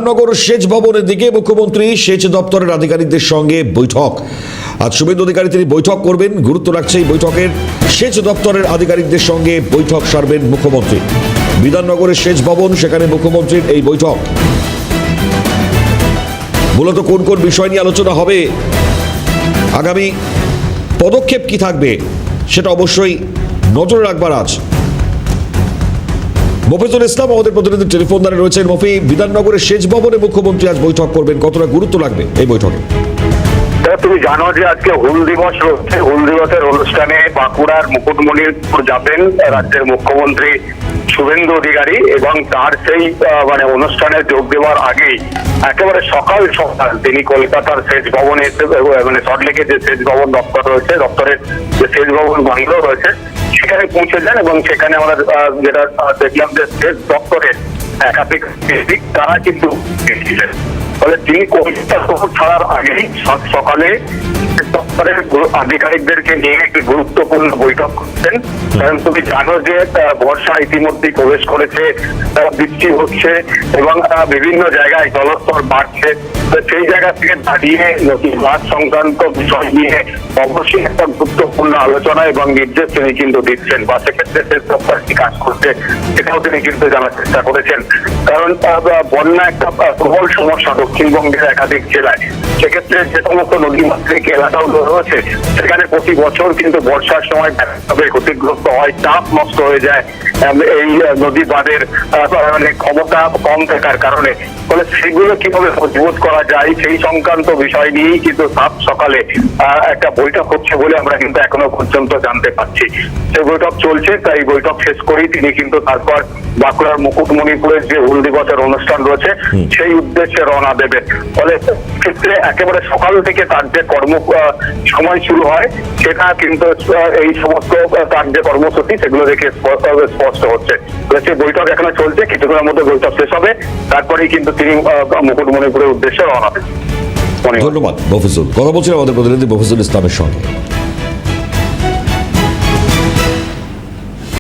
নগর সেচ ভবনের দিকে মুখ্যমন্ত্রী সেচ দপ্তরের আধিকারিকদের সঙ্গে বৈঠক। আজ শুভেন্দু অধিকারী তিনি বৈঠক করবেন। গুরুত্ব রাখছে এই বৈঠকের। সেচ দপ্তরের আধিকারিকদের সঙ্গে বৈঠক সারবেন মুখ্যমন্ত্রী। বিধাননগরের সেচ ভবন, সেখানে মুখ্যমন্ত্রীর এই বৈঠক। মূলত কোন কোন বিষয় নিয়ে আলোচনা হবে, আগামী পদক্ষেপ কি থাকবে, সেটা অবশ্যই নজরে রাখবার আজ। মফিজুল ইসলাম আমাদের প্রতিনিধি টেলিফোন দ্বারা রয়েছেন। মফি, বিধাননগরের সেচ ভবনে মুখ্যমন্ত্রী আজ বৈঠক করবেন, কতটা গুরুত্ব লাগবে এই বৈঠকে? তুমি জানো যে আজকে হুল দিবস রয়েছে। হুল দিবসের অনুষ্ঠানে বাঁকুড়ার মুকুটমণিপুর যাবেন রাজ্যের মুখ্যমন্ত্রী শুভেন্দু অধিকারী, এবং তার সেই অনুষ্ঠানে যোগ দেওয়ার আগেই একেবারে সকাল সকাল তিনি কলকাতার সেচ ভবনে এসে সল্টলেকে যে সেচ ভবন দপ্তর রয়েছে, দপ্তরের যে সেচ ভবন বাংলো রয়েছে সেখানে পৌঁছে যান। এবং সেখানে আমরা যেটা দেখলাম যে সেচ দপ্তরের একাধিক তারা কিন্তু এসেছিলেন। ফলে তিনি কলকাতা শহর ছাড়ার আগেই সকালে দপ্তরের আধিকারিকদেরকে নিয়ে একটি গুরুত্বপূর্ণ বৈঠক করছেন। কারণ তুমি জানো যে বর্ষা ইতিমধ্যেই প্রবেশ করেছে, বৃষ্টি হচ্ছে এবং বিভিন্ন জায়গায় জলস্তর বাড়ছে। সেই জায়গা থেকে দাঁড়িয়ে নদী বাঁধ সংক্রান্ত বিষয় নিয়ে অবশ্যই একটা গুরুত্বপূর্ণ আলোচনা এবং নির্দেশ তিনি কিন্তু দিচ্ছেন, বা সেক্ষেত্রে সেচ দপ্তর কি কাজ করছে সেটাও তিনি কিন্তু জানার চেষ্টা করেছেন। কারণ বন্যা একটা প্রবল সমস্যা দক্ষিণবঙ্গের একাধিক জেলায়। সেক্ষেত্রে যে সমস্ত নদীমাতৃক এলাকাগুলো রয়েছে সেখানে প্রতি বছর কিন্তু বর্ষার সময় ব্যাপকভাবে ক্ষতিগ্রস্ত হয়, চাপ নষ্ট হয়ে যায় এই নদী বাঁধের ক্ষমতা কম থাকার কারণে। ফলে সেগুলো কিভাবে মজবুত করা যায় সেই সংক্রান্ত বিষয় নিয়েই কিন্তু সাত সকালে একটা বৈঠক হচ্ছে বলে আমরা কিন্তু এখনো পর্যন্ত জানতে পারছি। সেই বৈঠক চলছে, তাই বৈঠক শেষ করেই তিনি কিন্তু তারপর বাঁকুড়ার মুকুটমণিপুরের যে হুল দিবসের অনুষ্ঠান রয়েছে সেই উদ্দেশ্যে রওনা দেবেন। ফলে ক্ষেত্রে একেবারে সকাল থেকে তার যে কর্ম সময় শুরু হয় সেটা কিন্তু এই সমস্ত তার যে কর্মসূচি সেগুলো দেখে স্পষ্ট হচ্ছে। সেই বৈঠক এখনো চলছে, কিছুক্ষণের মধ্যে বৈঠক শেষ হবে, তারপরেই কিন্তু তিনি মুকুটমণিপুরের উদ্দেশ্যে রওনা দেবেন। ধন্যবাদ মফিজুল। কথা বলছিলাম আমাদের প্রতিনিধি মফিজুল ইসলামের সঙ্গে।